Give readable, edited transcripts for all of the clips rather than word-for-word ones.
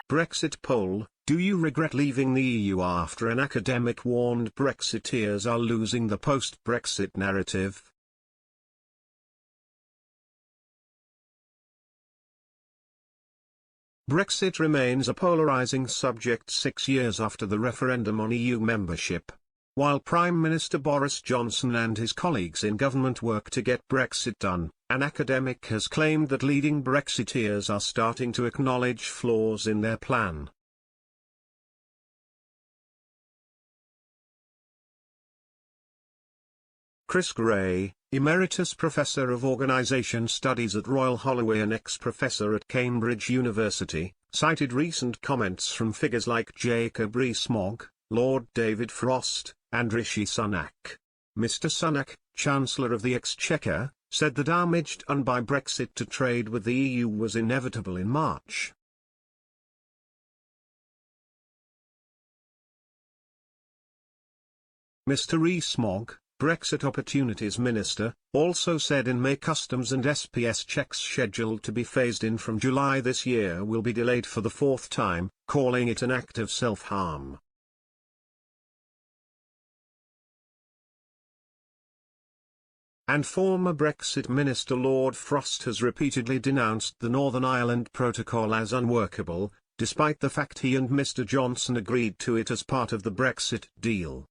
Brexit poll: do you regret leaving the EU? After an academic warned Brexiteers are losing the post-Brexit narrative. Brexit remains a polarizing subject 6 years after the referendum on EU membership. While Prime Minister Boris Johnson and his colleagues in government work to get Brexit done, an academic has claimed that leading Brexiteers are starting to acknowledge flaws in their plan. Chris Gray, Emeritus Professor of Organisation Studies at Royal Holloway and ex-professor at Cambridge University, cited recent comments from figures like Jacob Rees-Mogg, Lord David Frost, and Rishi Sunak. Mr. Sunak, Chancellor of the Exchequer, said the damage done by Brexit to trade with the EU was inevitable in March. Mr. Rees-Mogg, Brexit Opportunities Minister, also said in May customs and SPS checks scheduled to be phased in from July this year will be delayed for the fourth time, calling it an act of self-harm. And former Brexit Minister Lord Frost has repeatedly denounced the Northern Ireland Protocol as unworkable, despite the fact he and Mr. Johnson agreed to it as part of the Brexit deal.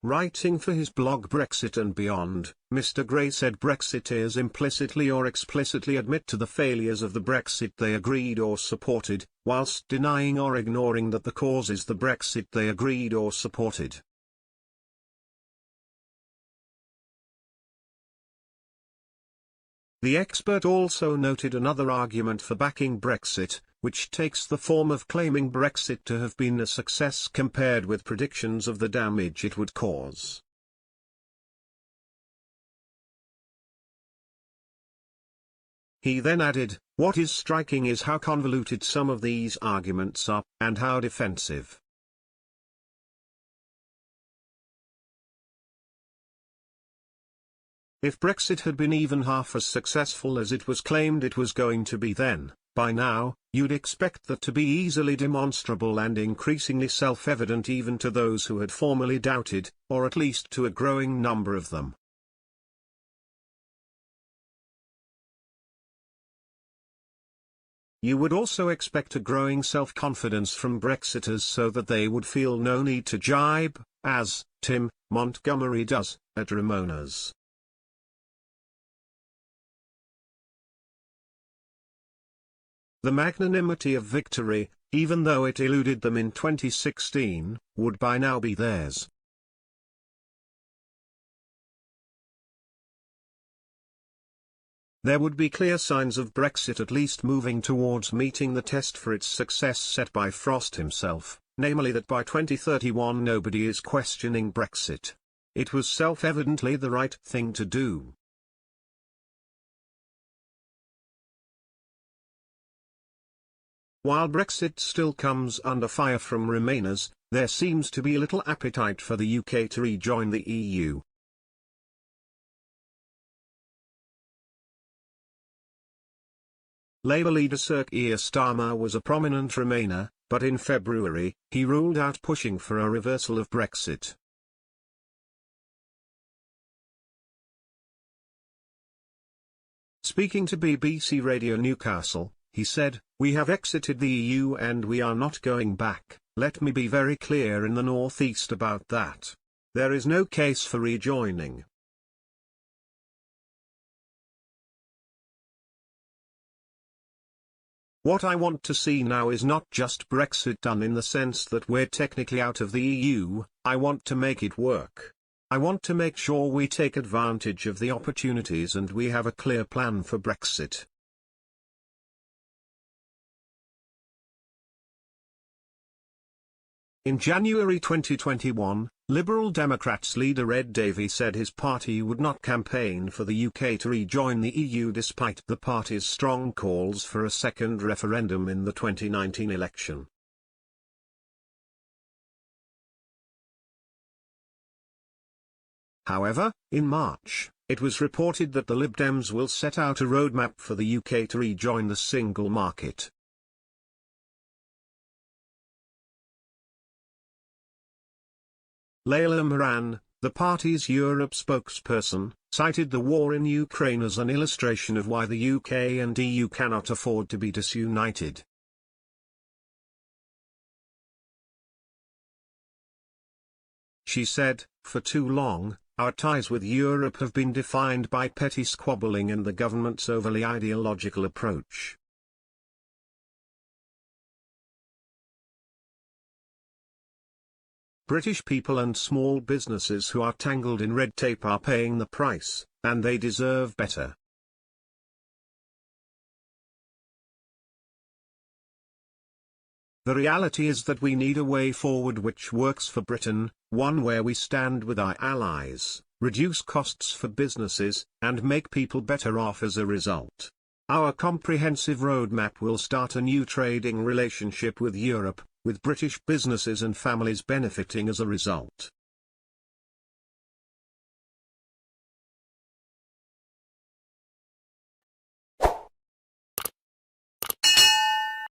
Writing for his blog Brexit and Beyond, Mr. Gray said Brexiteers implicitly or explicitly admit to the failures of the Brexit they agreed or supported, whilst denying or ignoring that the cause is the Brexit they agreed or supported. The expert also noted another argument for backing Brexit, which takes the form of claiming Brexit to have been a success compared with predictions of the damage it would cause. He then added, "What is striking is how convoluted some of these arguments are, and how defensive. If Brexit had been even half as successful as it was claimed it was going to be, then, by now, you'd expect that to be easily demonstrable and increasingly self-evident even to those who had formerly doubted, or at least to a growing number of them. You would also expect a growing self-confidence from Brexiters so that they would feel no need to jibe, as Tim Montgomery does, at Ramona's. The magnanimity of victory, even though it eluded them in 2016, would by now be theirs. There would be clear signs of Brexit at least moving towards meeting the test for its success set by Frost himself, namely that by 2031 nobody is questioning Brexit. It was self-evidently the right thing to do. While Brexit still comes under fire from Remainers, there seems to be little appetite for the UK to rejoin the EU. Labour leader Sir Keir Starmer was a prominent Remainer, but in February, he ruled out pushing for a reversal of Brexit. Speaking to BBC Radio Newcastle, he said, "We have exited the EU and we are not going back. Let me be very clear in the North East about that. There is no case for rejoining." What I want to see now is not just Brexit done in the sense that we're technically out of the EU, I want to make it work. I want to make sure we take advantage of the opportunities and we have a clear plan for Brexit. In January 2021, Liberal Democrats leader Ed Davey said his party would not campaign for the UK to rejoin the EU despite the party's strong calls for a second referendum in the 2019 election. However, in March, it was reported that the Lib Dems will set out a roadmap for the UK to rejoin the single market. Layla Moran, the party's Europe spokesperson, cited the war in Ukraine as an illustration of why the UK and EU cannot afford to be disunited. She said, "For too long, our ties with Europe have been defined by petty squabbling and the government's overly ideological approach. British people and small businesses who are tangled in red tape are paying the price, and they deserve better." The reality is that we need a way forward which works for Britain, one where we stand with our allies, reduce costs for businesses, and make people better off as a result. Our comprehensive roadmap will start a new trading relationship with Europe, with British businesses and families benefiting as a result.